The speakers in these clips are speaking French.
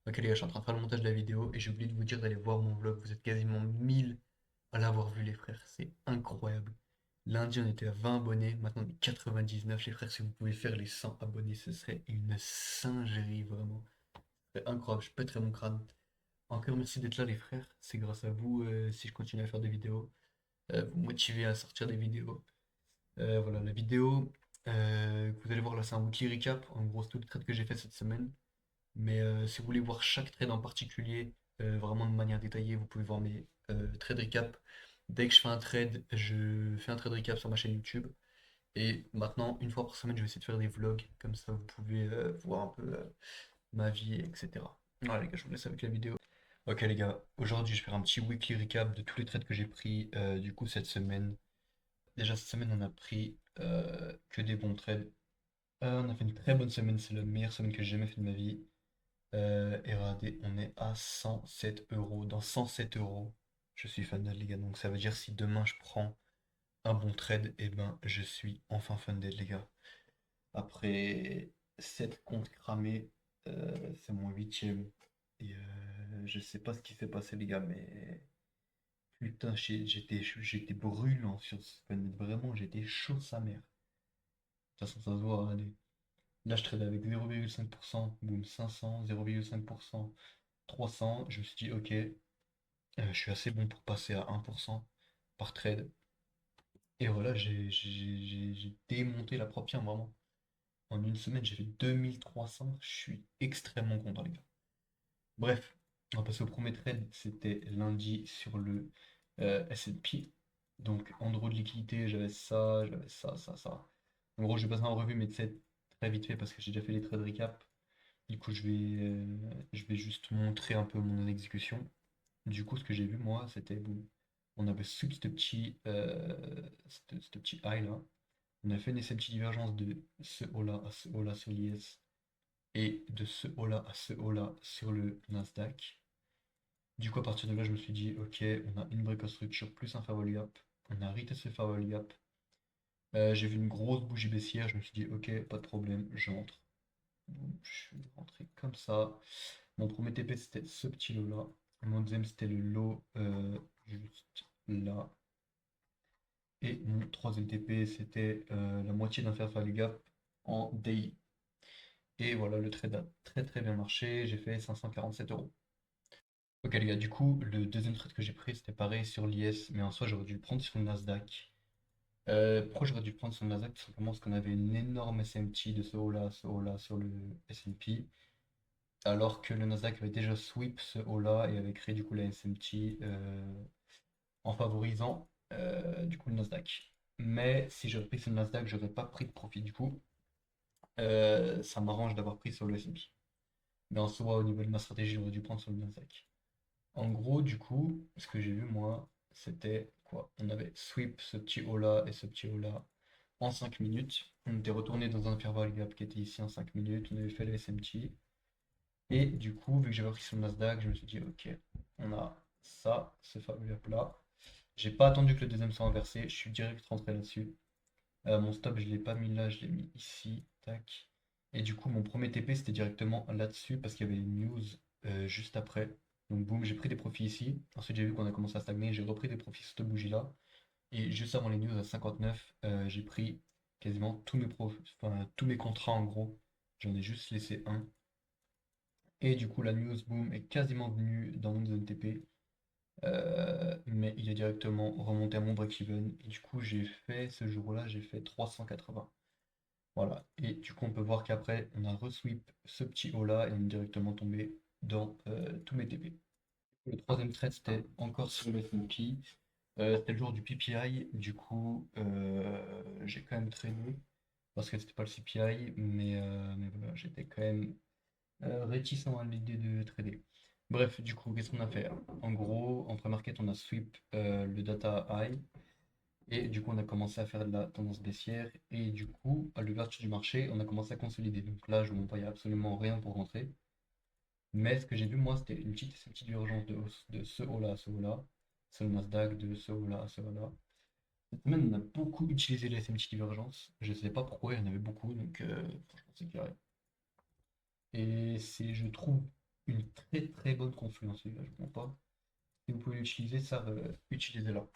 Ok les gars, je suis en train de faire le montage de la vidéo et j'ai oublié de vous dire d'aller voir mon vlog. Vous êtes quasiment 1000 à l'avoir vu les frères, c'est incroyable. Lundi on était à 20 abonnés, maintenant on est 99 les frères. Si vous pouvez faire les 100 abonnés, ce serait une singerie vraiment. C'est incroyable, je pèterais mon crâne. Encore merci d'être là les frères, c'est grâce à vous si je continue à faire des vidéos, vous motivez à sortir des vidéos. Voilà la vidéo que vous allez voir là, c'est un weekly recap, en gros c'est tout le trade que j'ai fait cette semaine. Mais si vous voulez voir chaque trade en particulier, vraiment de manière détaillée, vous pouvez voir mes trade recap. Dès que je fais un trade, je fais un trade recap sur ma chaîne YouTube. Et maintenant, une fois par semaine, je vais essayer de faire des vlogs. Comme ça, vous pouvez voir un peu ma vie, etc. Voilà les gars, je vous laisse avec la vidéo. Ok les gars, aujourd'hui je vais faire un petit weekly recap de tous les trades que j'ai pris du coup cette semaine. Déjà cette semaine on a pris que des bons trades. On a fait une très bonne semaine, c'est la meilleure semaine que j'ai jamais fait de ma vie. Et regardez, on est à 107 euros. Dans 107 euros, je suis funded, les gars. Donc ça veut dire si demain je prends un bon trade, et ben je suis enfin funded, les gars. Après 7 comptes cramés, c'est mon huitième. Et je sais pas ce qui s'est passé, les gars, mais putain, j'étais brûlant sur ce funded. Vraiment, j'étais chaud sa mère. De toute façon, ça se voit, regardez. Là, je trade avec 0,5%, boum, 500, 0,5%. 300, je me suis dit, ok, je suis assez bon pour passer à 1% par trade. Et voilà, j'ai démonté la propre pierre, vraiment. En une semaine, j'ai fait 2300. Je suis extrêmement content, les gars. Bref, on va passer au premier trade. C'était lundi sur le S&P. Donc, en gros de liquidité, j'avais ça. En gros, je vais passer en revue, mais tu sais, très vite fait parce que j'ai déjà fait les trades recap. Du coup, je vais juste montrer un peu mon exécution. Du coup, ce que j'ai vu, moi, c'était, bon, on avait sous ce petit high là. On a fait une SMT divergence de ce haut là à ce haut là sur l'IS et de ce haut là à ce haut là sur le Nasdaq. Du coup, à partir de là, je me suis dit, ok, on a une break of structure plus un fair value gap. On a retesté ce fair value gap. J'ai vu une grosse bougie baissière. Je me suis dit, ok, pas de problème, j'entre. Je suis rentré comme ça. Mon premier TP, c'était ce petit lot là. Mon deuxième, c'était le lot juste là. Et mon troisième TP, c'était la moitié d'un fair value gap en daily. Et voilà, le trade a très très bien marché. J'ai fait 547 euros. Ok les gars, du coup, le deuxième trade que j'ai pris, c'était pareil sur l'IS, mais en soi, j'aurais dû le prendre sur le Nasdaq. Pourquoi j'aurais dû le prendre sur le Nasdaq? Tout simplement parce qu'on avait une énorme SMT de ce haut-là à ce haut-là sur le S&P. Alors que le Nasdaq avait déjà sweep ce haut-là et avait créé du coup la SMT en favorisant du coup le Nasdaq. Mais si j'aurais pris sur le Nasdaq, j'aurais pas pris de profit du coup. Ça m'arrange d'avoir pris sur le S&P. Mais en soi, au niveau de ma stratégie, j'aurais dû prendre sur le Nasdaq. En gros, du coup, ce que j'ai vu moi, c'était quoi? On avait sweep ce petit haut là et ce petit haut là en 5 minutes. On était retourné dans un fair value gap qui était ici en 5 minutes. On avait fait le SMT. Et du coup, vu que j'avais pris sur le Nasdaq, je me suis dit, ok, on a ça, ce fair value gap là. J'ai pas attendu que le deuxième soit inversé, je suis direct rentré là-dessus. Mon stop, je l'ai pas mis là, je l'ai mis ici, tac. Et du coup, mon premier TP, c'était directement là-dessus parce qu'il y avait une news juste après. Donc boum, j'ai pris des profits ici. Ensuite, j'ai vu qu'on a commencé à stagner, j'ai repris des profits sur cette bougie-là. Et juste avant les news à 59, j'ai pris quasiment enfin, tous mes contrats en gros. J'en ai juste laissé un. Et du coup, la news, boom, est quasiment venue dans mon zone TP. Mais il est directement remonté à mon break-even. Et du coup, j'ai fait ce jour-là, j'ai fait 380. Voilà. Et du coup, on peut voir qu'après, on a resweep ce petit haut-là et on est directement tombé dans tous mes TP. Le troisième trade, c'était encore sur le S&P. C'était le jour du PPI. Du coup, j'ai quand même tradé parce que c'était pas le CPI, mais voilà, j'étais quand même réticent à l'idée de trader. Bref, du coup, qu'est-ce qu'on a fait? En gros, en pré-market, on a sweep le data high. Et du coup, on a commencé à faire de la tendance baissière. Et du coup, à l'ouverture du marché, on a commencé à consolider. Donc là, je ne voyais absolument rien pour rentrer. Mais ce que j'ai vu, moi, c'était une petite divergence de hausse de ce haut-là à ce haut-là. C'est le Nasdaq, de ce haut-là à ce haut-là. Cette semaine, on a beaucoup utilisé les SMT divergences. Je ne sais pas pourquoi, il y en avait beaucoup. Donc, franchement, c'est carré. Et c'est, je trouve, une très très bonne confluence, les gars, je comprends pas. Si vous pouvez l'utiliser, ça, utilisez-la.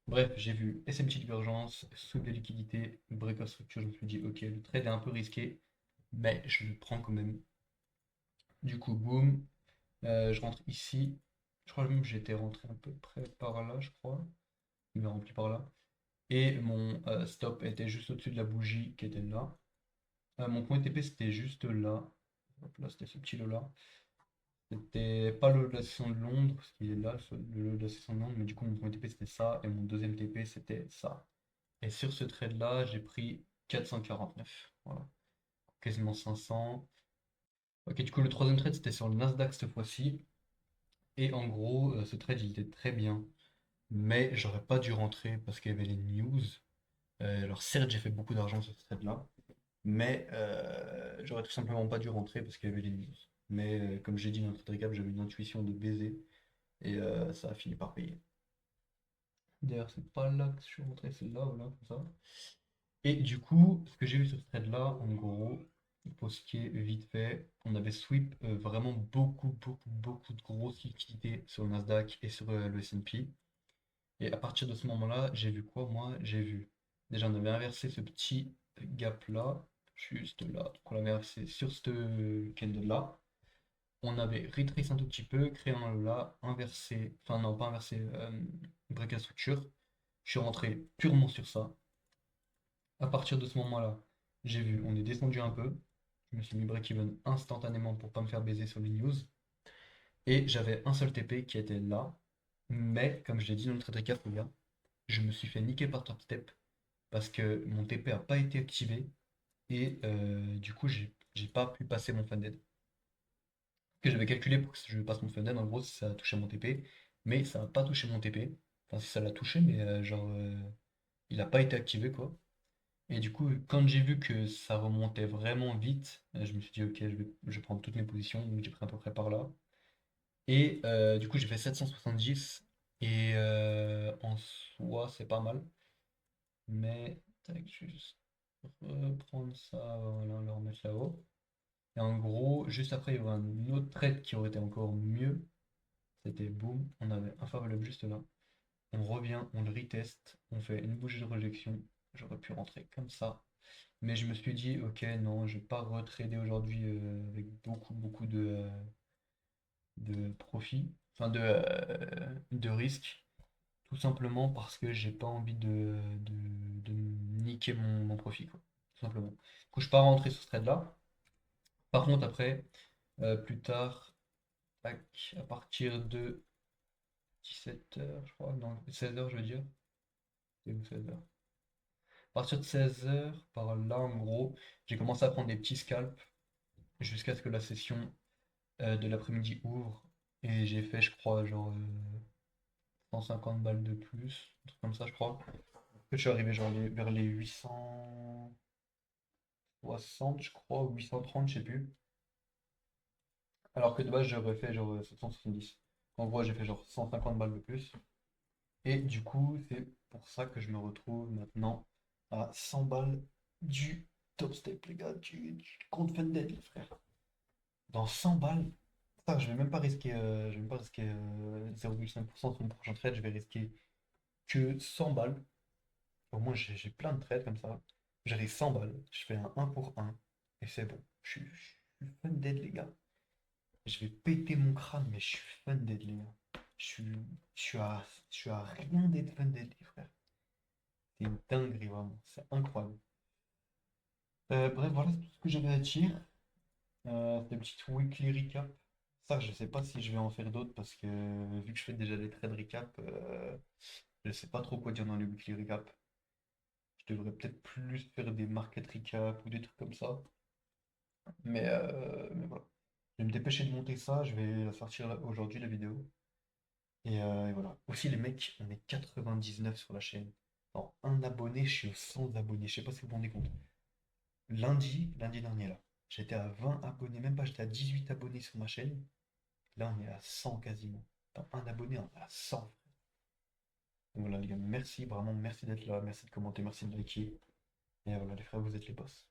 Bref, j'ai vu SMT divergence, sweep de liquidité, break of structure, je me suis dit, ok, le trade est un peu risqué, mais je le prends quand même. Du coup, boum, je rentre ici. Je crois même que j'étais rentré à peu près par là, je crois. Il m'a rempli par là. Et mon stop était juste au-dessus de la bougie qui était là. Mon point TP c'était juste là. Hop là, c'était ce petit lot là. C'était pas le lot de la session de Londres, parce qu'il est là, le lot de la session de Londres, mais du coup mon point TP c'était ça, et mon deuxième TP c'était ça. Et sur ce trade là, j'ai pris 449. Voilà. Quasiment 500. Ok, du coup le troisième trade c'était sur le Nasdaq cette fois-ci. Et en gros, ce trade il était très bien. Mais j'aurais pas dû rentrer parce qu'il y avait les news. Alors certes, j'ai fait beaucoup d'argent sur ce trade-là, mais j'aurais tout simplement pas dû rentrer parce qu'il y avait les news. Mais comme j'ai dit dans le trade recap, j'avais une intuition de baiser et ça a fini par payer. D'ailleurs, c'est pas là que je suis rentré, c'est là, voilà, comme ça. Et du coup, ce que j'ai vu sur ce trade-là, en gros, pour ce qui est vite fait, on avait sweep vraiment beaucoup de grosses liquidités sur le Nasdaq et sur le S&P. Et à partir de ce moment-là, j'ai vu quoi, moi? J'ai vu. Déjà, on avait inversé ce petit gap-là, juste là. Donc, on l'avait inversé sur ce candle-là. On avait retrace un tout petit peu, créé un là, inversé, enfin non, pas inversé, break à structure. Je suis rentré purement sur ça. À partir de ce moment-là, j'ai vu, on est descendu un peu. Je me suis mis break-even instantanément pour pas me faire baiser sur les news. Et j'avais un seul TP qui était là. Mais, comme je l'ai dit dans le trade recap, les gars, je me suis fait niquer par top step parce que mon TP a pas été activé et du coup j'ai pas pu passer mon funded. Que j'avais calculé pour que je passe mon funded, en gros si ça a touché mon TP, mais ça n'a pas touché mon TP. Enfin si ça l'a touché, mais genre il a pas été activé quoi. Et du coup quand j'ai vu que ça remontait vraiment vite, je me suis dit ok je vais prendre toutes mes positions, donc j'ai pris à peu près par là. Et du coup j'ai fait 770 et en soi c'est pas mal. Mais tac, je vais juste reprendre ça, voilà, le remettre là-haut. Et en gros, juste après, il y aurait un autre trade qui aurait été encore mieux. C'était boum, on avait un favori juste là. On revient, on le reteste, on fait une bougie de rejection. J'aurais pu rentrer comme ça. Mais je me suis dit, ok, non, je vais pas retrader aujourd'hui avec beaucoup de profit, enfin de risques. Tout simplement parce que j'ai pas envie de niquer mon profit, quoi. Tout simplement. Du coup, je suis pas rentré sur ce trade-là. Par contre, après, plus tard, tac, à partir de 17 h, je crois, non, 16 h, je veux dire. C'est où 16 h? À partir de 16 h, par là, en gros, j'ai commencé à prendre des petits scalps jusqu'à ce que la session de l'après-midi ouvre. Et j'ai fait, je crois, genre 150 balles de plus, un truc comme ça, je crois. Je suis arrivé genre vers les 860, je crois, ou 830, je sais plus. Alors que de base, j'aurais fait genre 770. En gros, j'ai fait genre 150 balles de plus. Et du coup, c'est pour ça que je me retrouve maintenant à 100 balles du top step, les gars, du compte Funded, les frères. Dans 100 balles, ça, je vais même pas risquer 0,5% sur mon prochain trade, je vais risquer que 100 balles. Au moins, j'ai plein de trades comme ça. J'arrive 100 balles, je fais un 1 pour un et c'est bon. Je suis funded, les gars. Je vais péter mon crâne, mais je suis funded, les gars. Je suis, je suis à rien d'être funded, les frères. C'est une dinguerie, vraiment. C'est incroyable. Bref, voilà c'est tout ce que j'avais à dire. Des petites weekly recap. Ça, je sais pas si je vais en faire d'autres parce que vu que je fais déjà des trades recap, je sais pas trop quoi dire dans les weekly recap. Je devrais peut-être plus faire des market recap ou des trucs comme ça. Mais voilà. Je vais me dépêcher de monter ça. Je vais sortir aujourd'hui la vidéo. Et voilà. Aussi, les mecs, on est 99 sur la chaîne. En un abonné, je suis aux 100 abonnés. Je sais pas si vous vous rendez compte. Lundi dernier, là, j'étais à 20 abonnés, même pas, j'étais à 18 abonnés sur ma chaîne. Là, on est à 100 quasiment. Dans un abonné, on est à 100. Donc voilà, les gars, merci, vraiment, merci d'être là, merci de commenter, merci de liker. Et voilà, les frères, vous êtes les boss.